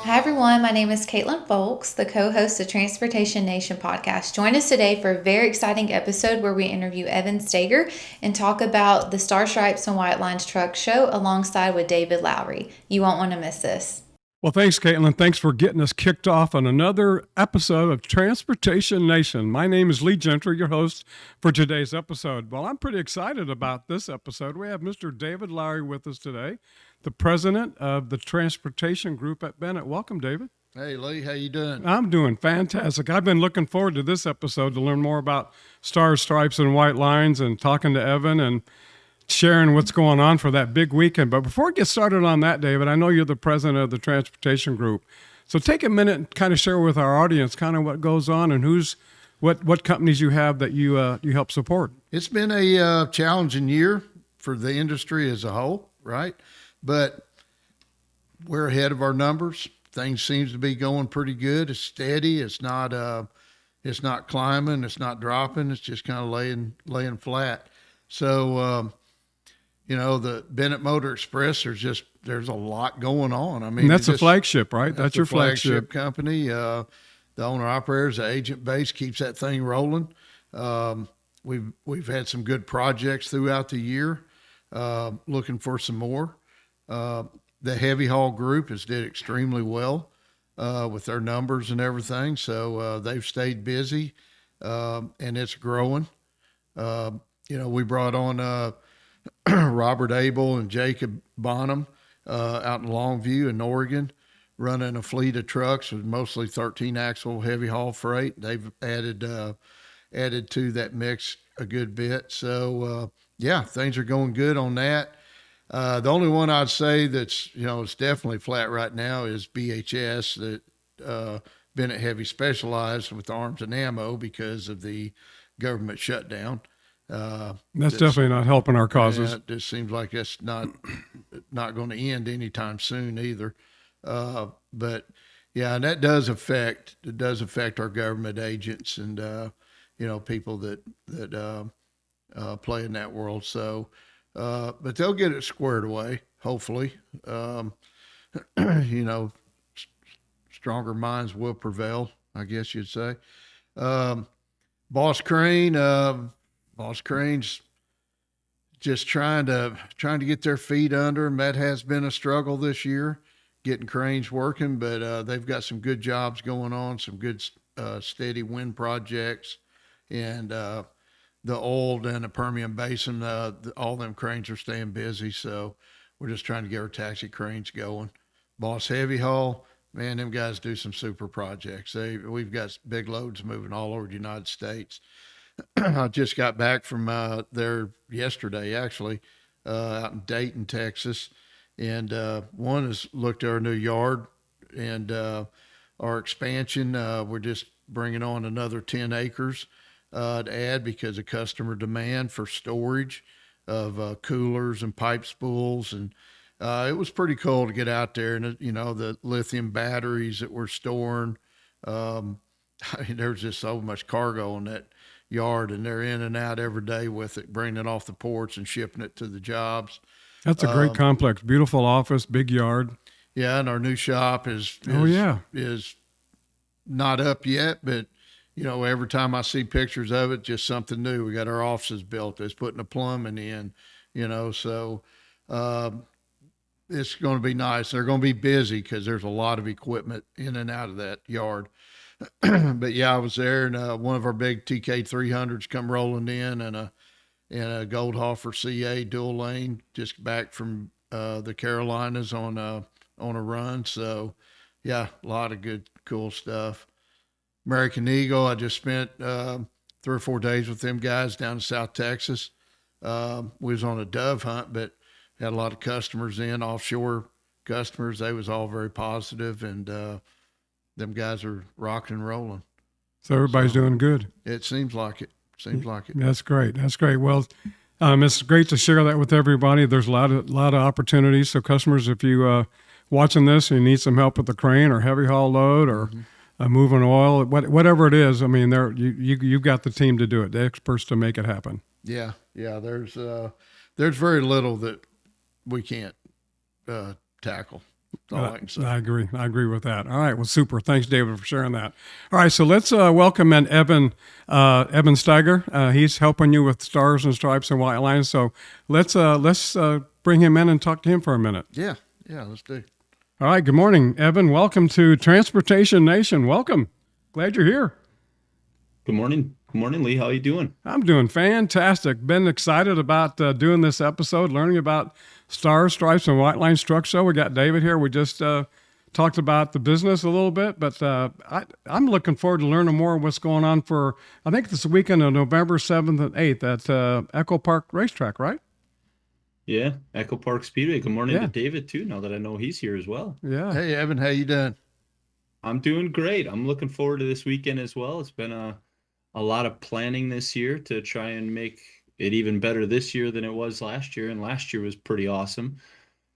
Hi, everyone. My name is Caitlin Folks, the co host of Transportation Nation podcast. Join us today for a very exciting episode where we interview Evan Steger and talk about the Star Stripes and White Lines truck show alongside with David Lowry. You won't want to miss this. Well, thanks, Caitlin. Thanks for getting us kicked off on another episode of Transportation Nation. My name is Lee Gentry, your host for today's episode. Well, I'm pretty excited about this episode. We have Mr. David Lowry with us today, the president of the transportation group at Bennett. Welcome, David. Hey, Lee, how you doing? I'm doing fantastic. I've been looking forward to this episode to learn more about Stars, Stripes, and White Lines and talking to Evan and sharing what's going on for that big weekend. But before we get started on that, David, I know you're the president of the transportation group. So take a minute and kind of share with our audience kind of what goes on and what companies you have that you help support. It's been a challenging year for the industry as a whole, right? But we're ahead of our numbers. Things seems to be going pretty good. It's steady. It's not climbing. It's not dropping. It's just kind of laying flat. So, the Bennett Motor Express, there's a lot going on. I mean, and that's a flagship, right? That's your flagship company. The owner operators, the agent base keeps that thing rolling. We've had some good projects throughout the year. Looking for some more. The heavy haul group has did extremely well with their numbers and everything. So they've stayed busy, and it's growing. We brought on Robert Abel and Jacob Bonham out in Longview in Oregon, running a fleet of trucks with mostly 13 axle heavy haul freight. They've added to that mix a good bit. So things are going good on that. The only one I'd say that's it's definitely flat right now is BHS, that Bennett Heavy Specialized with arms and ammo because of the government shutdown. That's definitely not helping our causes. It just seems like that's not going to end anytime soon either. But and that does affect our government agents and people that play in that world. So, but they'll get it squared away, hopefully. Stronger minds will prevail, I guess you'd say. Boss Crane's just trying to get their feet under them. That has been a struggle this year, getting cranes working, but they've got some good jobs going on, some good steady wind projects, and the old and the Permian Basin, all them cranes are staying busy. So we're just trying to get our taxi cranes going. Boss Heavy Haul, man, them guys do some super projects. We've got big loads moving all over the United States. I just got back from there yesterday, actually, out in Dayton, Texas. And one has looked at our new yard and our expansion. We're just bringing on another 10 acres to add because of customer demand for storage of coolers and pipe spools. And it was pretty cool to get out there and, the lithium batteries that we're storing. There's just so much cargo on that yard, and they're in and out every day with it, bringing it off the ports and shipping it to the jobs. That's a great complex, beautiful office, big yard. Yeah, and our new shop is not up yet, but every time I see pictures of it, just something new. We got our offices built. It's putting the plumbing in, so it's going to be nice. They're going to be busy because there's a lot of equipment in and out of that yard. But I was there, and one of our big TK 300s come rolling in, and a Goldhofer CA dual lane just back from the Carolinas on a run. So a lot of good cool stuff. American Eagle, I just spent 3 or 4 days with them guys down in South Texas. We was on a dove hunt, but had a lot of customers in, offshore customers. They was all very positive, and them guys are rocking and rolling. So everybody's doing good. It seems like it. That's great. Well, it's great to share that with everybody. There's a lot of opportunities. So customers, if you watching this and you need some help with the crane or heavy haul load or moving oil, whatever it is, I mean, you've got the team to do it, the experts to make it happen. Yeah. There's very little that we can't tackle. That's all I can say. I agree. I agree with that. All right. Well, super. Thanks, David, for sharing that. All right. So let's welcome in Evan, Evan Steger. He's helping you with Stars and Stripes and White Lines. So let's bring him in and talk to him for a minute. Yeah, let's do. All right. Good morning, Evan. Welcome to Transportation Nation. Welcome. Glad you're here. Good morning. Good morning, Lee. How are you doing? I'm doing fantastic. Been excited about doing this episode, learning about Stars, Stripes, and White Lines Truck Show. We got David here. We just talked about the business a little bit, but I'm looking forward to learning more of what's going on for, I think this weekend of November 7th and 8th at Echo Park Racetrack, right? Yeah, Echo Park Speedway. Good morning Yeah. to David, too, now that I know he's here as well. Yeah. Hey, Evan, how you doing? I'm doing great. I'm looking forward to this weekend as well. It's been a lot of planning this year to try and make it even better this year than it was last year, and last year was pretty awesome.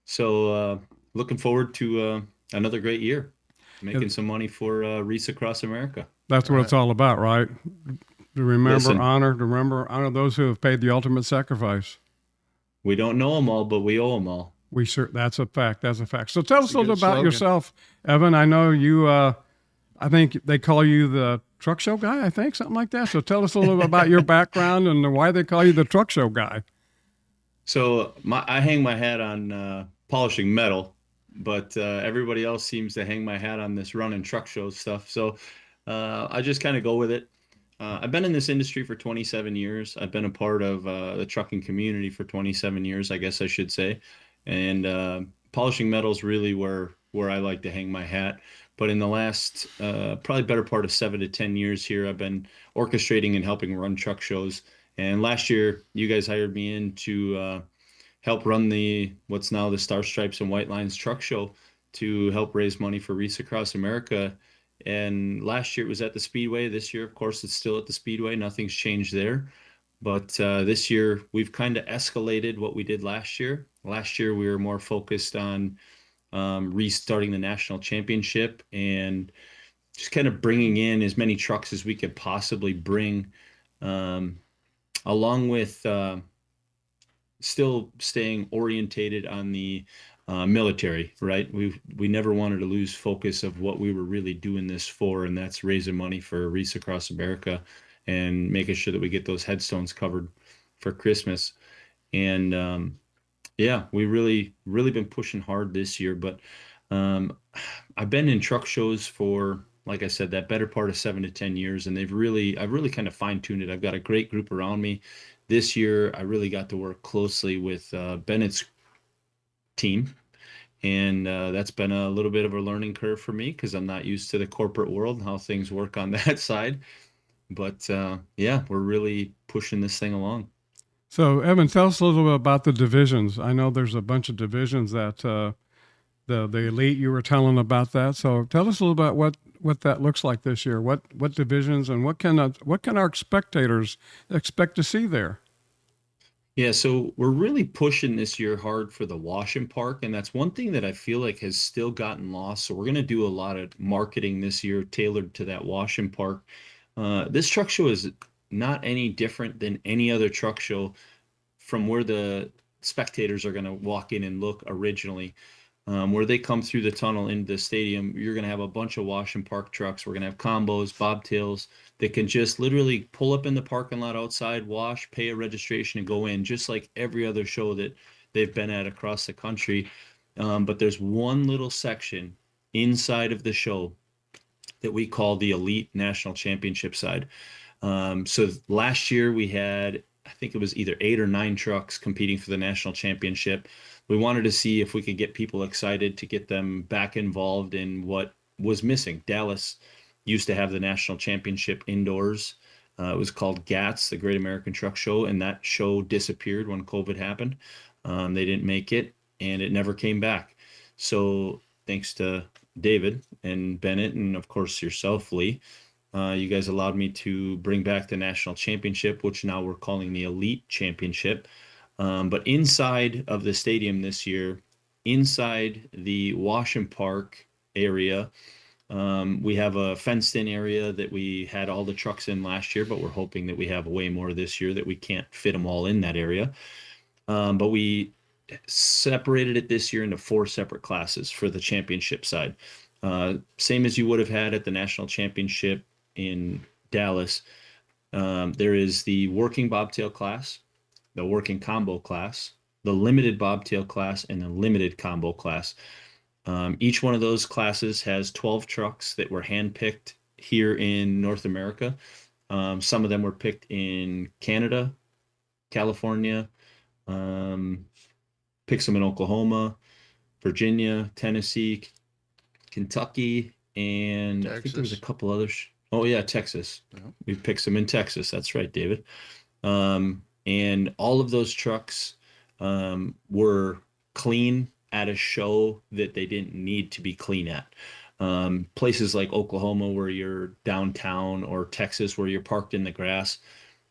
So looking forward to another great year, making some money for Reese Across America. That's what it's all about, right? To remember, Listen. honor those who have paid the ultimate sacrifice. We don't know them all, but we owe them all. That's a fact. That's a fact. So tell us a little good bit about slogan. yourself, Evan. I know you, I think they call you the truck show guy, I think, something like that. So tell us a little bit about your background and why they call you the truck show guy. So I hang my hat on polishing metal, but everybody else seems to hang my hat on this running truck show stuff. So I just kind of go with it. I've been in this industry for 27 years. I've been a part of the trucking community for 27 years, I guess I should say. And polishing metal is really where I like to hang my hat. But in the last probably better part of 7 to 10 years here, I've been orchestrating and helping run truck shows. And last year, you guys hired me in to help run what's now the Star Stripes and White Lines truck show to help raise money for Reese Across America. And last year it was at the Speedway. This year, of course, it's still at the Speedway. Nothing's changed there. But this year, we've kind of escalated what we did last year. Last year, we were more focused on restarting the national championship and just kind of bringing in as many trucks as we could possibly bring, along with still staying orientated on the military, right? We never wanted to lose focus of what we were really doing this for, and that's raising money for Reese Across America and making sure that we get those headstones covered for Christmas. And yeah, we really been pushing hard this year. But I've been in truck shows for, like I said, that better part of 7 to 10 years, and I've really kind of fine-tuned it. I've got a great group around me. This year, I really got to work closely with Bennett's team, and that's been a little bit of a learning curve for me because I'm not used to the corporate world and how things work on that side. But yeah, we're really pushing this thing along. So, Evan, tell us a little bit about the divisions. I know there's a bunch of divisions that the elite, you were telling about that. So tell us a little about what that looks like this year. What divisions and what can our spectators expect to see there? Yeah, so we're really pushing this year hard for the wash and park, and that's one thing that I feel like has still gotten lost. So we're going to do a lot of marketing this year tailored to that wash and park. This truck show is not any different than any other truck show from where the spectators are going to walk in and look originally. Where they come through the tunnel into the stadium, you're going to have a bunch of wash and park trucks. We're going to have combos, bobtails that can just literally pull up in the parking lot outside, wash, pay a registration, and go in, just like every other show that they've been at across the country. But there's one little section inside of the show that we call the Elite National Championship side. So last year we had, I think it was either 8 or 9 trucks competing for the national championship. We wanted to see if we could get people excited to get them back involved in what was missing. Dallas used to have the national championship indoors. It was called GATS, the Great American Truck Show, and that show disappeared when COVID happened. They didn't make it, and it never came back. So thanks to David and Bennett, and of course yourself, Lee, you guys allowed me to bring back the national championship, which now we're calling the Elite Championship. But inside of the stadium this year, inside the wash and park area, we have a fenced-in area that we had all the trucks in last year, but we're hoping that we have way more this year, that we can't fit them all in that area. But we separated it this year into 4 separate classes for the championship side. Same as you would have had at the national championship in Dallas. There is the working bobtail class, the working combo class, the limited bobtail class, and the limited combo class. Each one of those classes has 12 trucks that were handpicked here in North America. Some of them were picked in Canada, California, picked some in Oklahoma, Virginia, Tennessee, Kentucky, and I think there was a Texas. couple others. Oh yeah, Texas. Yeah. We picked some in Texas. That's right, David. And all of those trucks were clean at a show that they didn't need to be clean at. Places like Oklahoma, where you're downtown, or Texas, where you're parked in the grass.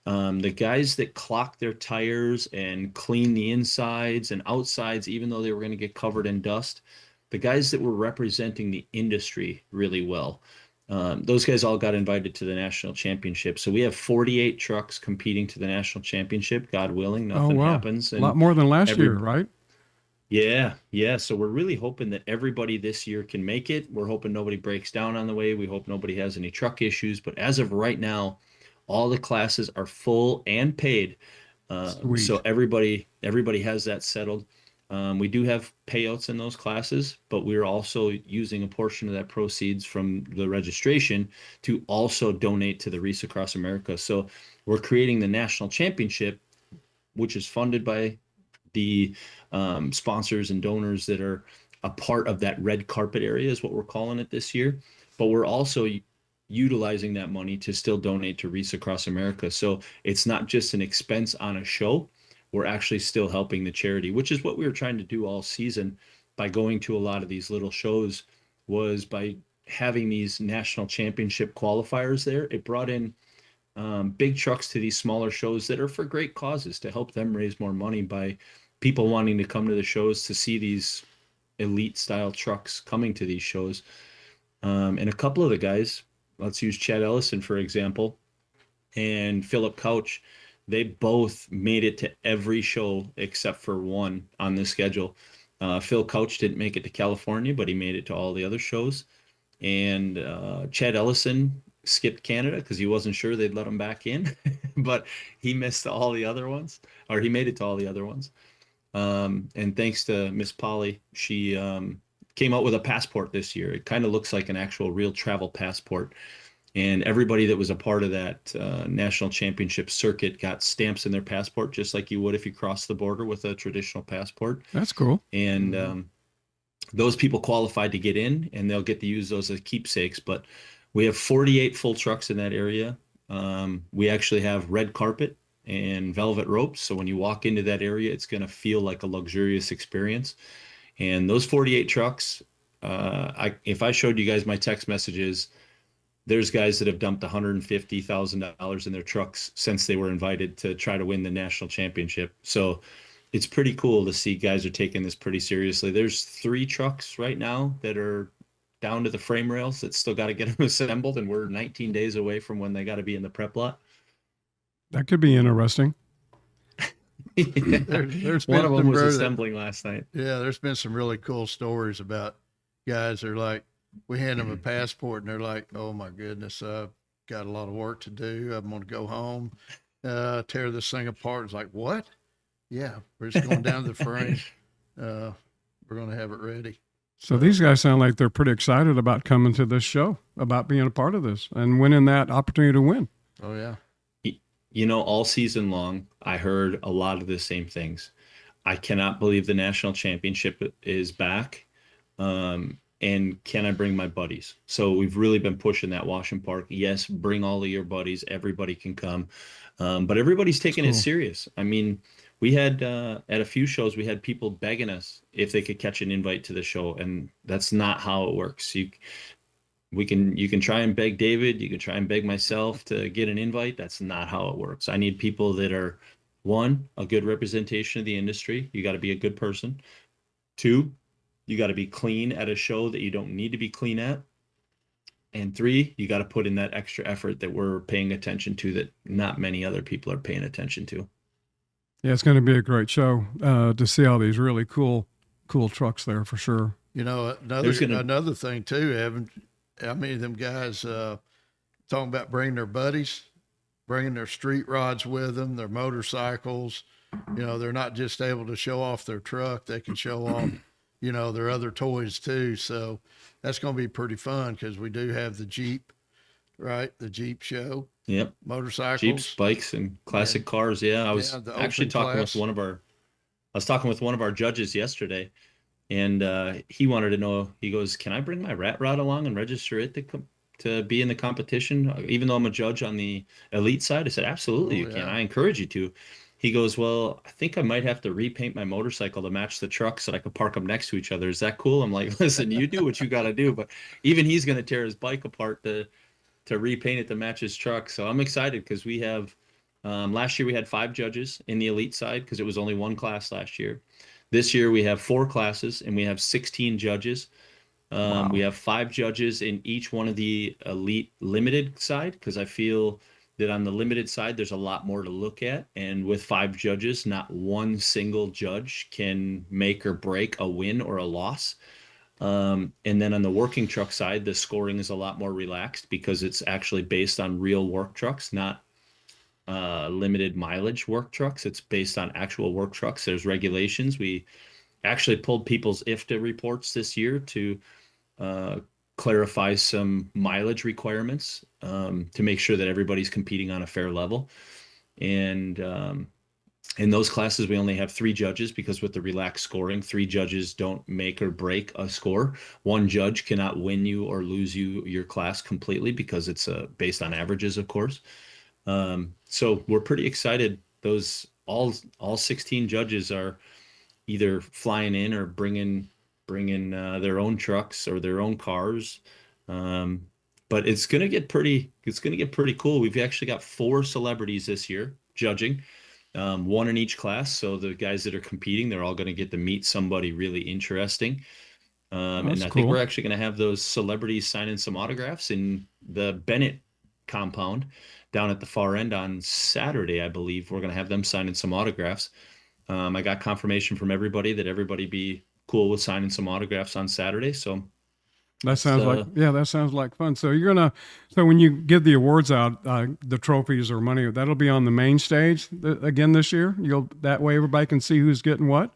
The guys that clock their tires and clean the insides and outsides, even though they were going to get covered in dust, the guys that were representing the industry really well, those guys all got invited to the national championship. So we have 48 trucks competing to the national championship. God willing, Oh, nothing wow. happens. A lot And more than last year, every right? yeah, yeah. So we're really hoping that everybody this year can make it. We're hoping nobody breaks down on the way. We hope nobody has any truck issues. But as of right now, all the classes are full and paid. So Sweet. everybody has that settled. We do have payouts in those classes, but we're also using a portion of that proceeds from the registration to also donate to the Race Across America. So we're creating the national championship, which is funded by the sponsors and donors that are a part of that red carpet area, is what we're calling it this year. But we're also utilizing that money to still donate to Race Across America. So it's not just an expense on a show. We're actually still helping the charity, which is what we were trying to do all season by going to a lot of these little shows, was by having these national championship qualifiers there. It brought in big trucks to these smaller shows that are for great causes, to help them raise more money by people wanting to come to the shows to see these elite style trucks coming to these shows. And a couple of the guys, let's use Chad Ellison, for example, and Philip Couch, they both made it to every show except for one on the schedule. Phil Couch didn't make it to California, but he made it to all the other shows. And Chad Ellison skipped Canada because he wasn't sure they'd let him back in, but he missed all the other ones, or he made it to all the other ones. And thanks to Miss Polly, she came out with a passport this year. It kind of looks like an actual real travel passport. And everybody that was a part of that national championship circuit got stamps in their passport, just like you would if you crossed the border with a traditional passport. That's cool. And those people qualified to get in, and they'll get to use those as keepsakes. But we have 48 full trucks in that area. We actually have red carpet and velvet ropes. So when you walk into that area, it's going to feel like a luxurious experience. And those 48 trucks, if I showed you guys my text messages, there's guys that have dumped $150,000 in their trucks since they were invited to try to win the national championship. So it's pretty cool to see guys are taking this pretty seriously. There's 3 trucks right now that are down to the frame rails that still got to get them assembled, and we're 19 days away from when they got to be in the prep lot. That could be interesting. There's One been of them was some assembling last night. Yeah, there's been some really cool stories about guys that are like, we hand them a passport and they're like, oh my goodness, I've got a lot of work to do. I'm going to go home, tear this thing apart. It's like, what? Yeah, we're just going down to the frame. We're going to have it ready. So these guys sound like they're pretty excited about coming to this show, about being a part of this and winning that opportunity to win. Oh, yeah. You know, all season long, I heard a lot of the same things. I cannot believe the national championship is back. And can I bring my buddies? So we've really been pushing that Washington Park. Yes, bring all of your buddies. Everybody can come. But everybody's taking it serious. I mean, we had at a few shows, we had people begging us if they could catch an invite to the show. And that's not how it works. You can try and beg David. You can try and beg myself to get an invite. That's not how it works. I need people that are, 1, a good representation of the industry. You got to be a good person. 2, you got to be clean at a show that you don't need to be clean at. And 3, you got to put in that extra effort that we're paying attention to that not many other people are paying attention to. Yeah, it's going to be a great show to see all these really cool trucks there for sure. You know, There's going to another thing too, Evan. I mean, them guys talking about bringing their buddies, bringing their street rods with them, their motorcycles. You know, they're not just able to show off their truck; they can show off, you know, their other toys too. So that's going to be pretty fun because we do have the Jeep, right? The Jeep show, Yep. Jeeps, motorcycles, bikes, and and classic cars. Yeah, I was yeah, the actually open class. I was talking with one of our judges yesterday, and he wanted to know. He goes, "Can I bring my rat rod along and register it to be in the competition, even though I'm a judge on the elite side?" I said, "Absolutely, Oh you can. yeah. I encourage you to." He goes, "Well, I think I might have to repaint my motorcycle to match the truck so that I could park them next to each other. Is that cool?" I'm like, "Listen, you do what you got to do, but even he's going to tear his bike apart to repaint it to match his truck." So I'm excited because we have last year we had 5 judges in the elite side because it was only one class last year. This year we have 4 classes and we have 16 judges. We Wow. have 5 judges in each one of the elite limited side because I feel that on the limited side there's a lot more to look at, and with 5 judges, not one single judge can make or break a win or a loss. And then on the working truck side, the scoring is a lot more relaxed because it's actually based on real work trucks, not limited mileage work trucks. It's based on actual work trucks. There's regulations. We actually pulled people's IFTA reports this year to uh, clarify some mileage requirements to make sure that everybody's competing on a fair level. And in those classes, we only have 3 judges because with the relaxed scoring, 3 judges don't make or break a score. One judge cannot win you or lose your class completely because it's based on averages, of course. So we're pretty excited. Those all 16 judges are either flying in or bringing their own trucks or their own cars. Um, but it's gonna get pretty cool. We've actually got 4 celebrities this year judging, one in each class. So the guys that are competing, they're all going to get to meet somebody really interesting. And That's I think we're cool. actually going to have those celebrities signing some autographs in the Bennett compound down at the far end on Saturday, I believe. We're going to have them signing some autographs. I got confirmation from everybody that everybody be cool with signing some autographs on Saturday. So That that's sounds like yeah, that sounds like fun. So you're gonna so when you give the awards out, the trophies or money, that'll be on the main stage again this year. You'll that way everybody can see who's getting what.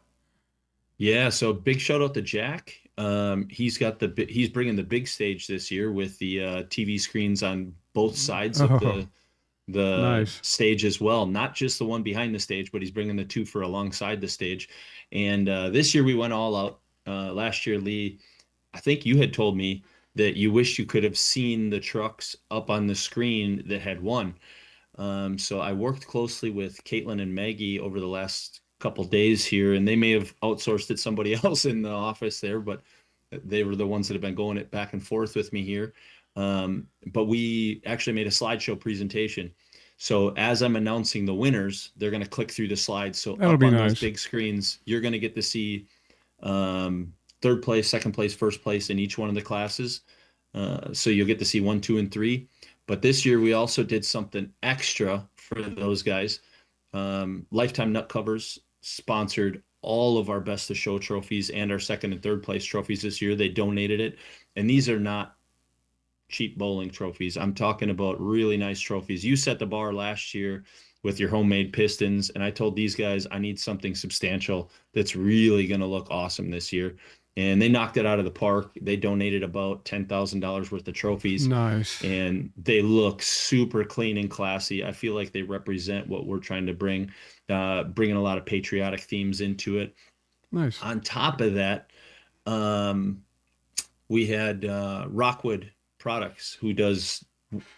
yeah. So big shout out to Jack. He's bringing the big stage this year with the TV screens on both sides of Oh, the nice. stage as well, not just the one behind the stage, but he's bringing the 2 for alongside the stage. And this year we went all out. Last year, Lee, I think you had told me that you wish you could have seen the trucks up on the screen that had won. So I worked closely with Caitlin and Maggie over the last couple days here, and they may have outsourced it to somebody else in the office there, but they were the ones that have been going it back and forth with me here. But we actually made a slideshow presentation. So as I'm announcing the winners, they're going to click through the slides. So That'll up be on those nice. big screens, you're going to get to see third place, second place, first place in each one of the classes. So you'll get to see 1, 2, and 3. But this year we also did something extra for those guys. Lifetime Nut Covers sponsored all of our best of show trophies and our second and third place trophies this year. They donated it. And these are not cheap bowling trophies. I'm talking about really nice trophies. You set the bar last year with your homemade pistons, and I told these guys I need something substantial that's really going to look awesome this year. And they knocked it out of the park. They donated about $10,000 worth of trophies, Nice. and they look super clean and classy. I feel like they represent what we're trying to bring, bringing a lot of patriotic themes into it. Nice. On top of that, um, we had Rockwood Products, who does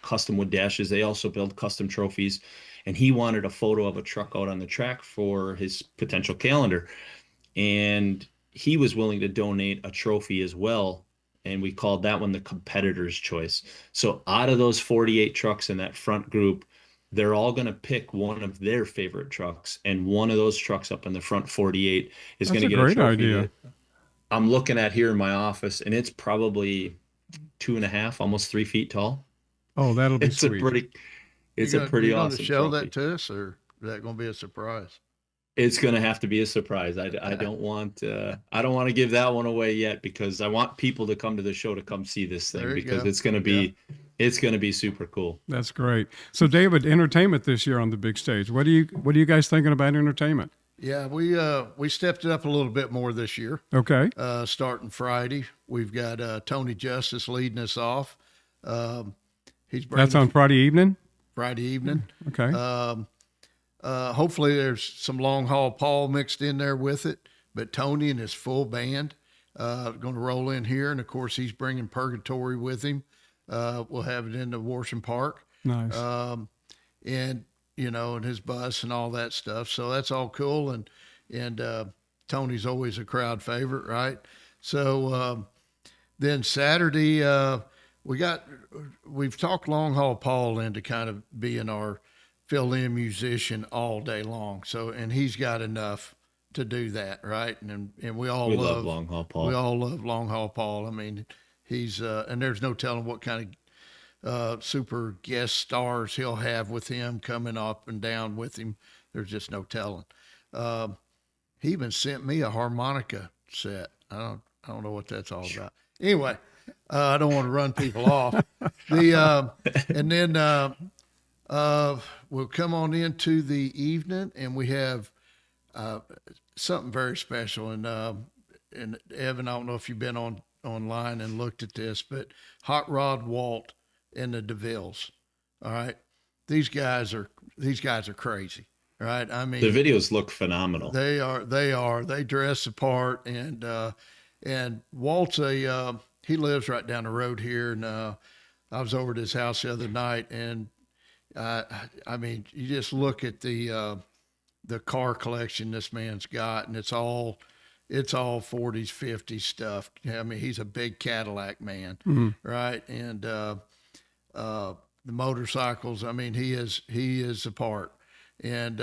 custom wood dashes. They also build custom trophies. And he wanted a photo of a truck out on the track for his potential calendar. And he was willing to donate a trophy as well. And we called that one the competitor's choice. So out of those 48 trucks in that front group, they're all going to pick one of their favorite trucks. And one of those trucks up in the front 48 is going That's to a get a great trophy idea. that I'm looking at here in my office, and it's probably 2.5, almost 3 feet tall. Oh, that'll be It's a sweet. pretty, it's a pretty You going to awesome show that trophy. to us, or is that going to be a surprise? It's going to have to be a surprise. I don't want to give that one away yet, because I want people to come to the show to come see this thing, There you because go. Yeah. it's going to be super cool. That's great. So, David, entertainment this year on the big stage. What are you guys thinking about entertainment? Yeah, we stepped it up a little bit more this year. Okay. Starting Friday, we've got Tony Justice leading us off. He's That's bringing on Friday evening. Friday evening. Okay. Hopefully, there's some long haul Paul mixed in there with it, but Tony and his full band going to roll in here, and of course, he's bringing Purgatory with him. We'll have it in the Worsham Park. Nice. And and his bus and all that stuff. So that's all cool. And Tony's always a crowd favorite, right? So then Saturday, we've talked Long Haul Paul into kind of being our fill-in musician all day long. So, and he's got enough to do that, right? And we love Long Haul Paul. We all love Long Haul Paul. I mean, he's and there's no telling what kind of super guest stars he'll have with him coming up and down with him. There's just no telling. He even sent me a harmonica set. I don't know what that's all about. Anyway, I don't want to run people off. And then we'll come on into the evening, and we have something very special. And Evan, I don't know if you've been online and looked at this, but Hot Rod Walt and the DeVilles. All right. These guys are crazy. Right. I mean, the videos look phenomenal. They dress apart, and Walt's he lives right down the road here. And, I was over at his house the other night, and, I mean, you just look at the car collection this man's got, and it's all 40s, 50s stuff. I mean, he's a big Cadillac man. Mm-hmm. Right. And, the motorcycles, I mean, he is a part, and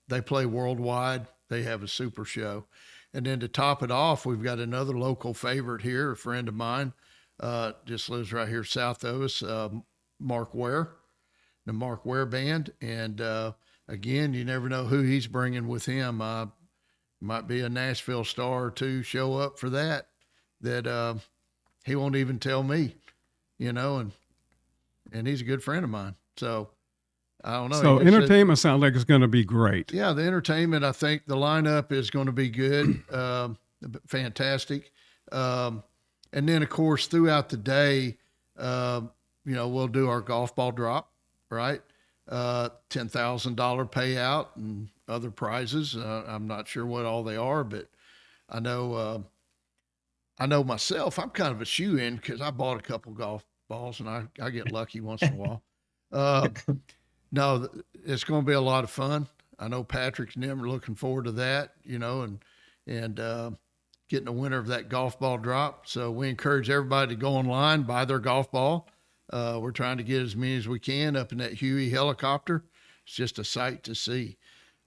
they play worldwide. They have a super show. And then to top it off, we've got another local favorite here, a friend of mine, just lives right here south of us, Mark Ware, the Mark Ware Band. And again, you never know who he's bringing with him. Might be a Nashville star or two show up for that he won't even tell me, and he's a good friend of mine. So I don't know. So entertainment sounds like it's going to be great. Yeah, the entertainment, I think the lineup is going to be good, fantastic. And then, of course, throughout the day, we'll do our golf ball drop, right? $10,000 payout and other prizes. I'm not sure what all they are, but I know myself, I'm kind of a shoe-in because I bought a couple golf balls, and I get lucky once in a while. No, it's going to be a lot of fun. I know Patrick's and them are looking forward to that, and getting the winner of that golf ball drop. So we encourage everybody to go online, buy their golf ball. We're trying to get as many as we can up in that Huey helicopter. It's just a sight to see.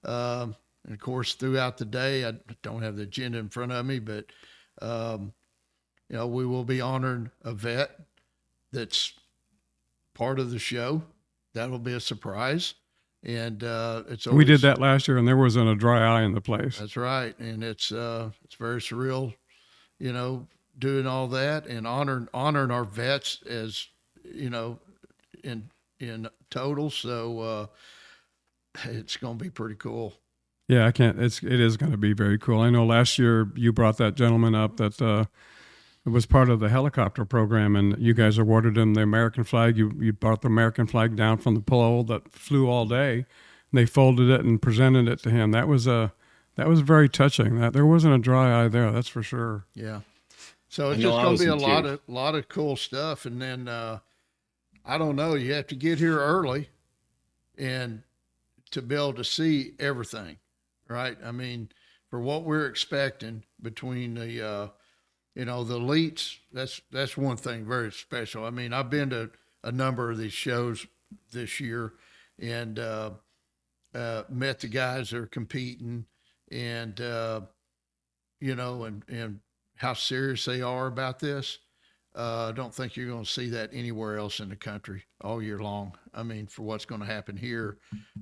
And of course, throughout the day, I don't have the agenda in front of me, but we will be honoring a vet that's part of the show. That'll be a surprise. And we did that last year, and there wasn't a dry eye in the place. That's right. And it's very surreal, doing all that and honoring our vets as, in total. So it's going to be pretty cool. Yeah, it is going to be very cool. I know last year you brought that gentleman up that it was part of the helicopter program, and you guys awarded him the American flag. You brought the American flag down from the pole that flew all day, and they folded it and presented it to him. That was very touching. That there wasn't a dry eye there, that's for sure. Yeah. So it's just going to be a lot of cool stuff. And then I don't know, you have to get here early and to be able to see everything, right? I mean, for what we're expecting between the the elites, that's one thing very special. I mean, I've been to a number of these shows this year and met the guys that are competing, and and how serious they are about this. I don't think you're going to see that anywhere else in the country all year long. I mean, for what's going to happen here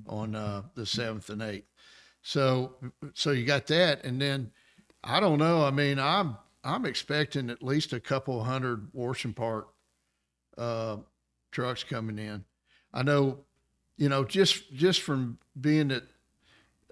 on the 7th and 8th. So you got that, and then I don't know. I mean, I'm expecting at least a couple hundred Washington Park uh, trucks coming in. I know, just from being at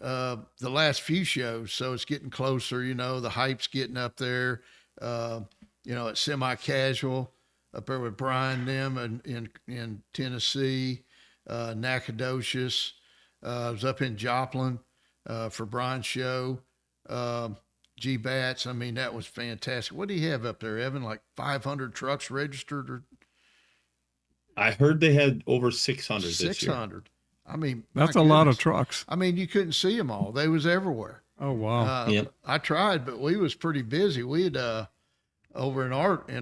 the last few shows, so it's getting closer. The hype's getting up there. Uh, at semi casual up there with Brian them in Tennessee, Nacogdoches. I was up in Joplin for Brian's show. Uh, G Bats. I mean, that was fantastic. What do you have up there, Evan? Like 500 trucks registered or I heard they had over 600 this year. 600? I mean, That's my a lot of goodness. trucks. I mean, you couldn't see them all. They was everywhere. Oh, wow. Yep. I tried, but we was pretty busy. We had over in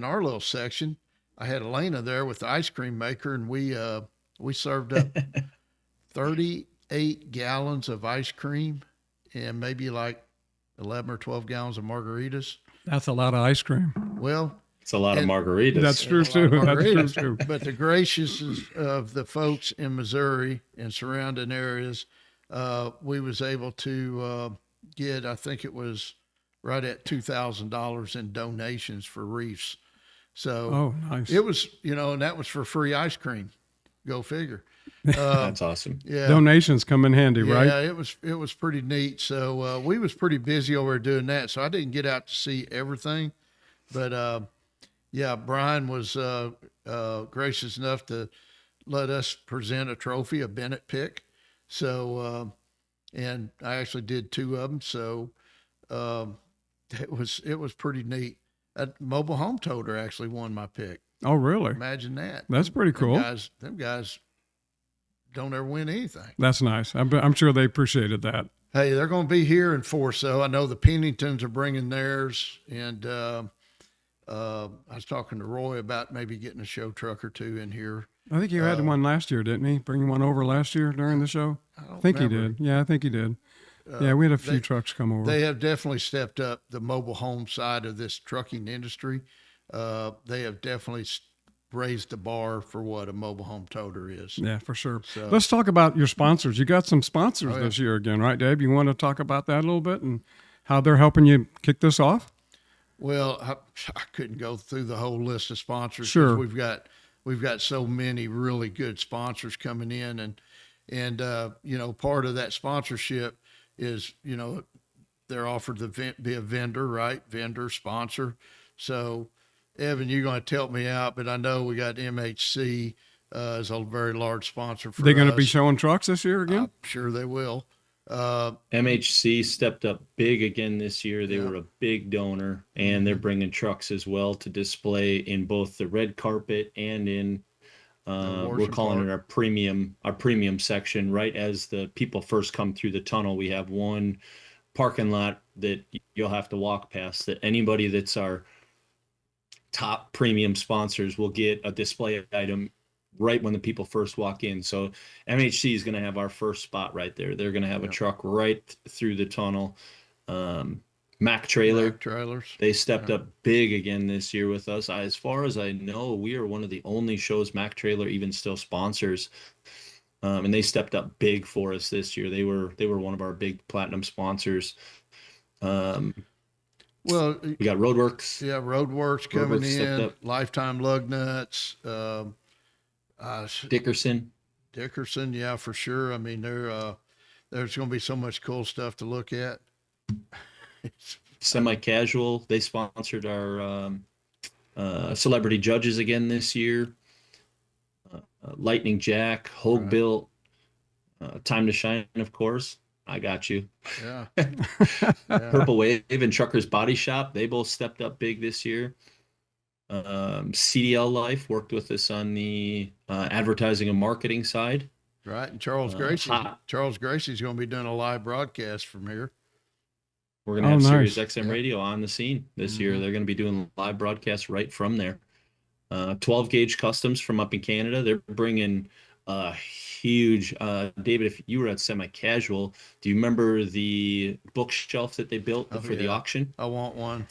our little section, I had Elena there with the ice cream maker, and we served up 38 gallons of ice cream and maybe like 11 or 12 gallons of margaritas. That's a lot of ice cream. Well, It's a lot of And- margaritas. That's true, a lot of too. That's true, margaritas. too. But the graciousness of the folks in Missouri and surrounding areas, we was able to get, I think it was right at $2,000 in donations for reefs. So Oh, nice. it was, and that was for free ice cream. Go figure. That's awesome. Yeah. Donations come in handy, right? Yeah, it was pretty neat. So we was pretty busy over doing that. So I didn't get out to see everything, but yeah, Brian was gracious enough to let us present a trophy, a Bennett pick. So and I actually did two of them. So it was pretty neat. A mobile home toter actually won my pick. Oh, really? Imagine that. That's pretty cool. Them guys don't ever win anything. That's nice. I'm sure they appreciated that. Hey, they're going to be here in Forso. I know the Penningtons are bringing theirs, and I was talking to Roy about maybe getting a show truck or two in here. I think you had one last year, didn't he? Bring one over last year during the show? I don't I think he remember. did. Yeah, I think he did. Yeah, we had a few they- trucks come over. They have definitely stepped up the mobile home side of this trucking industry. They have definitely raised the bar for what a mobile home toter is. Yeah, for sure. So- Let's talk about your sponsors. You got some sponsors Oh, yeah. this year again, right, Dave? You want to talk about that a little bit and how they're helping you kick this off? Well, I couldn't go through the whole list of sponsors. 'Cause Sure. we've got so many really good sponsors coming in, and part of that sponsorship is they're offered to be a vendor, right? Vendor sponsor. So, Evan, you're going to help me out, but I know we got MHC as a very large sponsor for They're going to us. be showing trucks this year again? I'm sure they will. MHC stepped up big again this year. They Yeah. were a big donor, and they're bringing trucks as well to display in both the red carpet and in we're Washington calling Park. it our premium section. Right as the people first come through the tunnel, we have one parking lot that you'll have to walk past. That anybody that's our top premium sponsors will get a display item right when the people first walk in. So MHC is going to have our first spot right there. They're going to have a truck right through the tunnel. Mac Trailer, Mack trailers. they stepped up big again this year with us. As far as I know, we are one of the only shows Mac Trailer even still sponsors. And they stepped up big for us this year. They were one of our big platinum sponsors. Well, We got Roadworks. yeah, Roadworks coming Roadworks stepped in, up. Lifetime Lug Nuts, Dickerson. Dickerson, yeah, for sure. I mean, there's going to be so much cool stuff to look at. Semi-casual. They sponsored our celebrity judges again this year. Lightning Jack, Hogue Right. Built, Time to Shine, of course. I got you. Yeah. Yeah. Purple Wave and Truckers Body Shop. They both stepped up big this year. CDL Life worked with us on the advertising and marketing side. Right. And Charles Gracie's going to be doing a live broadcast from here. We're going to have Oh, Sirius nice. XM Yeah. Radio on the scene this year. Mhm. They're going to be doing live broadcasts right from there. 12 gauge customs from up in Canada. They're bringing a huge, David, if you were at semi-casual, do you remember the bookshelf that they built Oh, for the yeah. auction? I want one.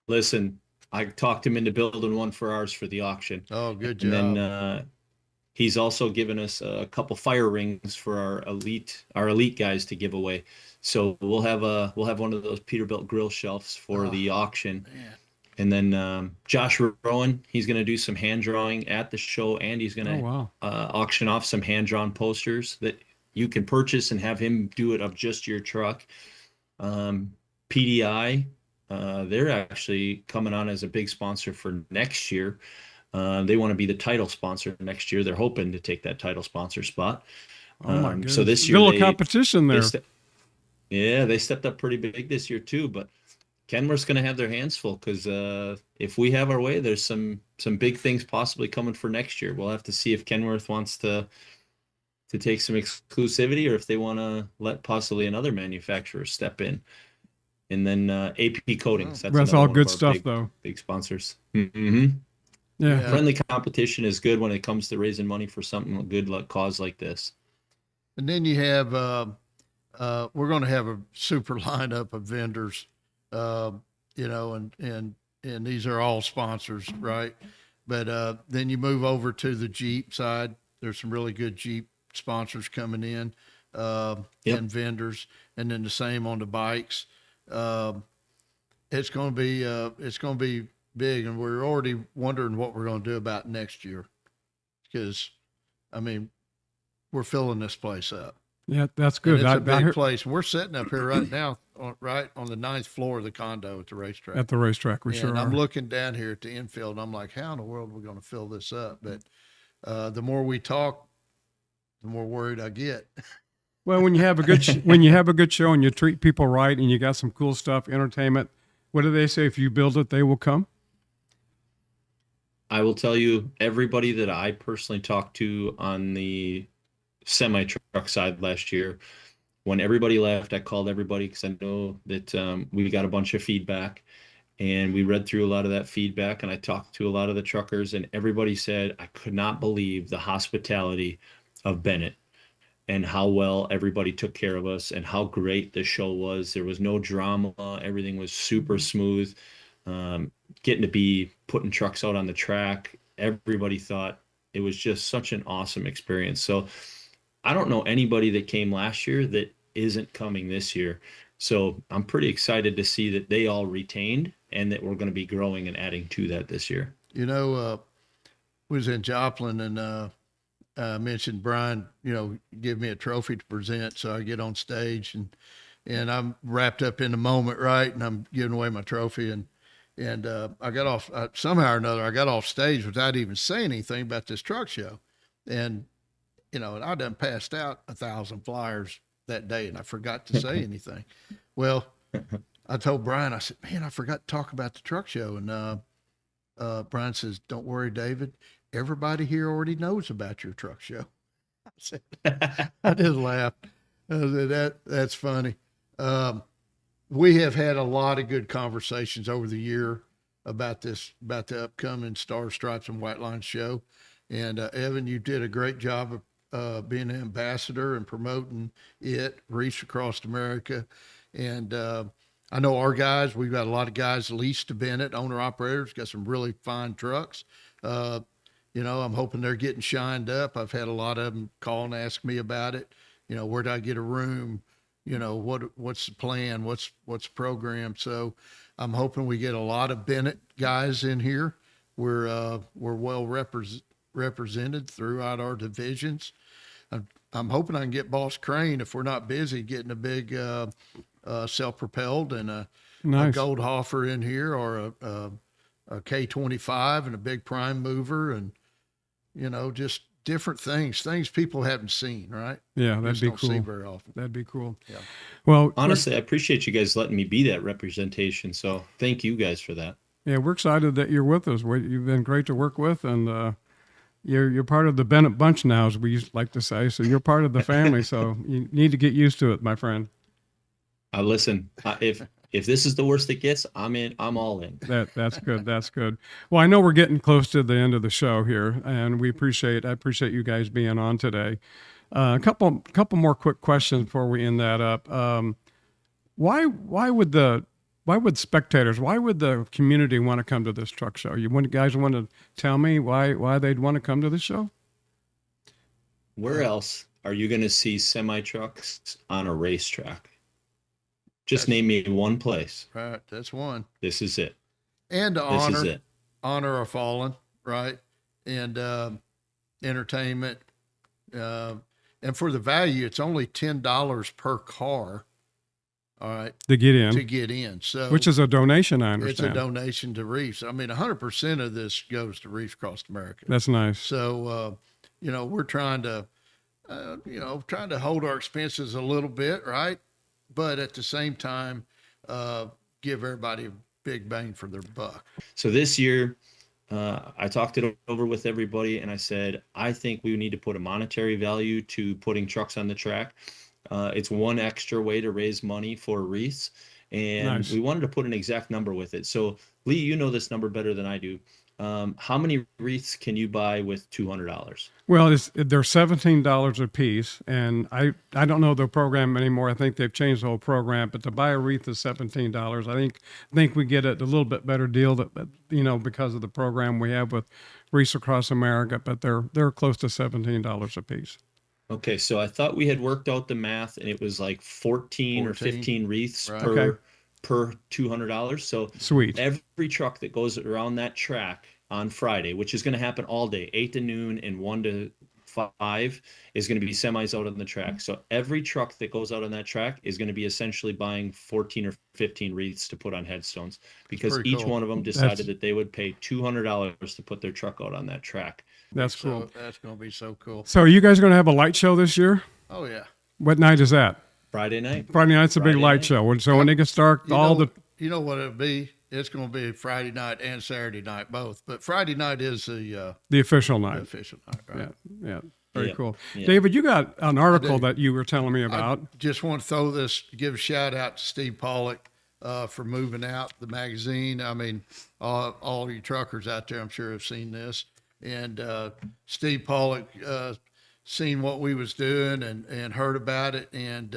Listen, I talked him into building one for ours for the auction. Oh, good And job. then He's also given us a couple fire rings for our elite guys to give away. So we'll have one of those Peterbilt grill shelves for the auction. Man. And then Josh Rowan, he's going to do some hand drawing at the show, and he's going to wow. auction off some hand drawn posters that you can purchase and have him do it of just your truck. PDI, they're actually coming on as a big sponsor for next year. They want to be the title sponsor next year. They're hoping to take that title sponsor spot. Oh my goodness. So this year, a little competition there. They stepped up pretty big this year too. But Kenworth's going to have their hands full because if we have our way, there's some big things possibly coming for next year. We'll have to see if Kenworth wants to take some exclusivity or if they want to let possibly another manufacturer step in. And then AP Coatings. That's all good stuff, though. Big sponsors. Mm-hmm. Yeah. Friendly competition is good when it comes to raising money for something good like cause like this. And then you have we're going to have a super lineup of vendors, and these are all sponsors, right? But then you move over to the Jeep side. There's some really good Jeep sponsors coming in, and vendors, and then the same on the bikes. It's going to be big, and we're already wondering what we're going to do about next year, because, I mean, we're filling this place up. Yeah, that's good. And it's a big place. We're sitting up here right now, right on the 9th floor of the condo at the racetrack. At the racetrack, we sure are. I'm looking down here at the infield, and I'm like, how in the world are we going to fill this up? But the more we talk, the more worried I get. Well, when you have a good when you have a good show and you treat people right and you got some cool stuff, entertainment, what do they say? If you build it, they will come. I will tell you, everybody that I personally talked to on the semi-truck side last year, when everybody left, I called everybody because I know that we got a bunch of feedback, and we read through a lot of that feedback, and I talked to a lot of the truckers, and everybody said, I could not believe the hospitality of Bennett and how well everybody took care of us and how great the show was. There was no drama. Everything was super smooth. Getting to be putting trucks out on the track, everybody thought it was just such an awesome experience. So I don't know anybody that came last year that isn't coming this year. So I'm pretty excited to see that they all retained and that we're going to be growing and adding to that this year. Was in Joplin, and mentioned Brian, give me a trophy to present. So I get on stage and I'm wrapped up in the moment, right? And I'm giving away my trophy, and I got off somehow or another. I got off stage without even saying anything about this truck show, and and I done passed out 1,000 flyers that day, and I forgot to say anything. Well, I told Brian, I said, man, I forgot to talk about the truck show, and Brian says, don't worry, David. Everybody here already knows about your truck show. I said, I just laughed. I said, that's funny. We have had a lot of good conversations over the year about the upcoming Stars, Stripes, and White Lines show. And Evan, you did a great job of being an ambassador and promoting it, reach across America. And I know our guys, we've got a lot of guys leased to Bennett, owner operators, got some really fine trucks. I'm hoping they're getting shined up. I've had a lot of them call and ask me about it. Where do I get a room? What's the plan? What's the program? So I'm hoping we get a lot of Bennett guys in here. We're well represented throughout our divisions. I'm hoping I can get Boss Crane, if we're not busy, getting a big self-propelled and a Goldhofer in here, or a K25 and a big prime mover, and just different things people haven't seen, right? Yeah, that'd just be don't cool. see very often. That'd be cool. Yeah. Well, honestly, I appreciate you guys letting me be that representation. So thank you guys for that. Yeah, we're excited that you're with us. You've been great to work with, and you're part of the Bennett bunch now, as we like to say. So you're part of the family. So you need to get used to it, my friend. Listen, if this is the worst it gets, I'm in. I'm all in. That's good. That's good. Well, I know we're getting close to the end of the show here, and I appreciate you guys being on today. A couple more quick questions before we end that up. Why would spectators, why would the community want to come to this truck show? You guys want to tell me why they'd want to come to this show? Where else are you going to see semi trucks on a racetrack? Just name me one place. Right, that's one. This is it. And to This is it. honor our fallen, right? And entertainment. And for the value, it's only $10 per car. All right. To get in. To get in. So which is a donation, I understand. It's a donation to Reefs. I mean, 100% of this goes to Reefs Across America. That's nice. So, we're trying to, hold our expenses a little bit, right? But at the same time, give everybody a big bang for their buck. So this year, I talked it over with everybody and I said, I think we need to put a monetary value to putting trucks on the track. It's one extra way to raise money for wreaths. And we wanted to put an exact number with it. So Lee, you know this number better than I do. How many wreaths can you buy with $200? Well, they're $17 a piece, and I don't know the program anymore. I think they've changed the whole program, but to buy a wreath is $17. I think we get a little bit better deal because of the program we have with Wreaths Across America, but they're close to $17 a piece. Okay, so I thought we had worked out the math, and it was like 14 or 15 wreaths per $200. So sweet. Every truck that goes around that track on Friday, which is going to happen all day, 8 to noon and 1 to 5, is going to be semis out on the track. So every truck that goes out on that track is going to be essentially buying 14 or 15 wreaths to put on headstones, because each one of them decided that they would pay $200 to put their truck out on that track. That's cool. That's going to be so cool. So are you guys going to have a light show this year? Oh, yeah. What night is that? Friday night. Friday night's a big light show. So when it gets dark, you know what it'll be? It's going to be Friday night and Saturday night, both. But Friday night is the official night. The official night, right? Yeah. Very cool. Yeah. David, you got an article that you were telling me about. I just want to give a shout out to Steve Pollock for moving out the magazine. I mean, all you truckers out there, I'm sure, have seen this. And Steve Pollock seen what we was doing and heard about it and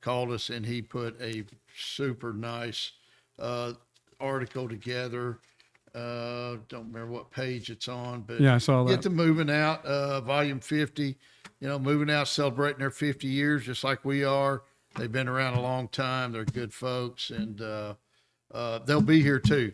called us, and he put a super nice article together. Don't remember what page it's on, but yeah, I saw that. Get to Moving Out, volume 50. Moving Out celebrating their 50 years, just like we are. They've been around a long time. They're good folks, and they'll be here too.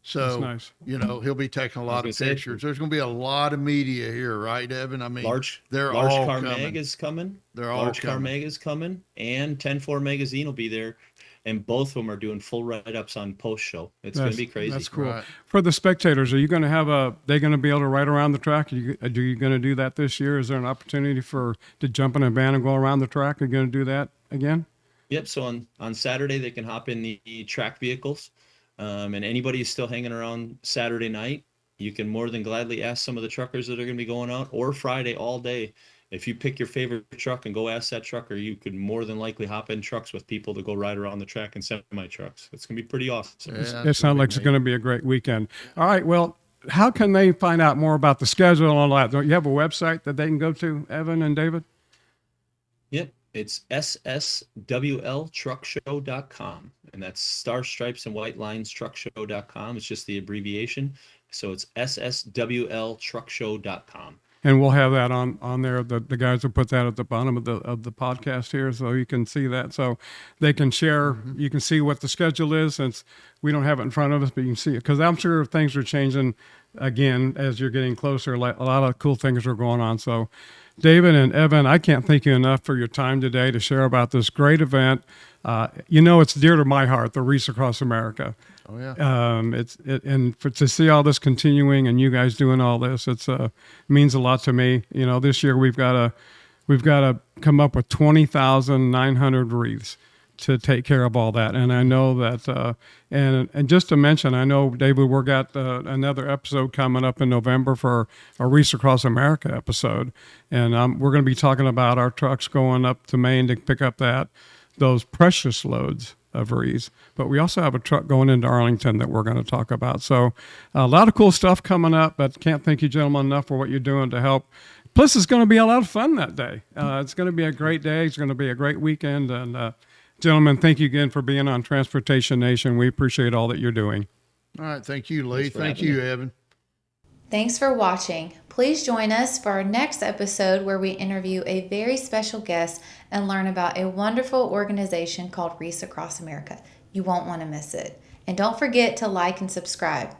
So, nice. He'll be taking a lot of pictures. There's going to be a lot of media here, right, Evan? I mean, Large all Car coming. Mag is coming. They're all Large coming. Car Mag is coming, and 10-4 magazine will be there. And both of them are doing full write-ups on post-show. It's going to be crazy. That's cool. Right. For the spectators, are you going to have they're going to be able to ride around the track? Are you going to do that this year? Is there an opportunity to jump in a van and go around the track? Are you going to do that again? Yep. So on Saturday, they can hop in the track vehicles. And anybody who's still hanging around Saturday night, you can more than gladly ask some of the truckers that are going to be going out, or Friday all day. If you pick your favorite truck and go ask that trucker, you could more than likely hop in trucks with people to go ride around the track in semi-trucks. It's going to be pretty awesome. Yeah, it sounds like it's going to be a great weekend. All right. Well, how can they find out more about the schedule and all that? Don't you have a website that they can go to, Evan and David? Yep. It's SSWLtruckshow.com. And that's Star Stripes and White Lines Truckshow.com. It's just the abbreviation. So it's SSWLtruckshow.com. And we'll have that on there. The guys will put that at the bottom of the podcast here, so you can see that. So they can share. Mm-hmm. You can see what the schedule is, since we don't have it in front of us, but you can see it, because I'm sure things are changing again as you're getting closer. Like, a lot of cool things are going on. So, David and Evan, I can't thank you enough for your time today to share about this great event. It's dear to my heart, the Wreaths Across America. Oh yeah. To see all this continuing and you guys doing all this, means a lot to me. This year we've got to come up with 20,900 wreaths to take care of all that. And I know that, and just to mention, I know, David, we've got another episode coming up in November for a Wreaths Across America episode. And we're going to be talking about our trucks going up to Maine to pick up those precious loads of wreaths. But we also have a truck going into Arlington that we're going to talk about. So a lot of cool stuff coming up, but can't thank you gentlemen enough for what you're doing to help. Plus, it's going to be a lot of fun that day. It's going to be a great day. It's going to be a great weekend. And gentlemen, thank you again for being on Transportation Nation. We appreciate all that you're doing. All right. Thank you, Lee. Thank you, Evan. Thanks for watching. Please join us for our next episode where we interview a very special guest and learn about a wonderful organization called Reese Across America. You won't want to miss it. And don't forget to like and subscribe.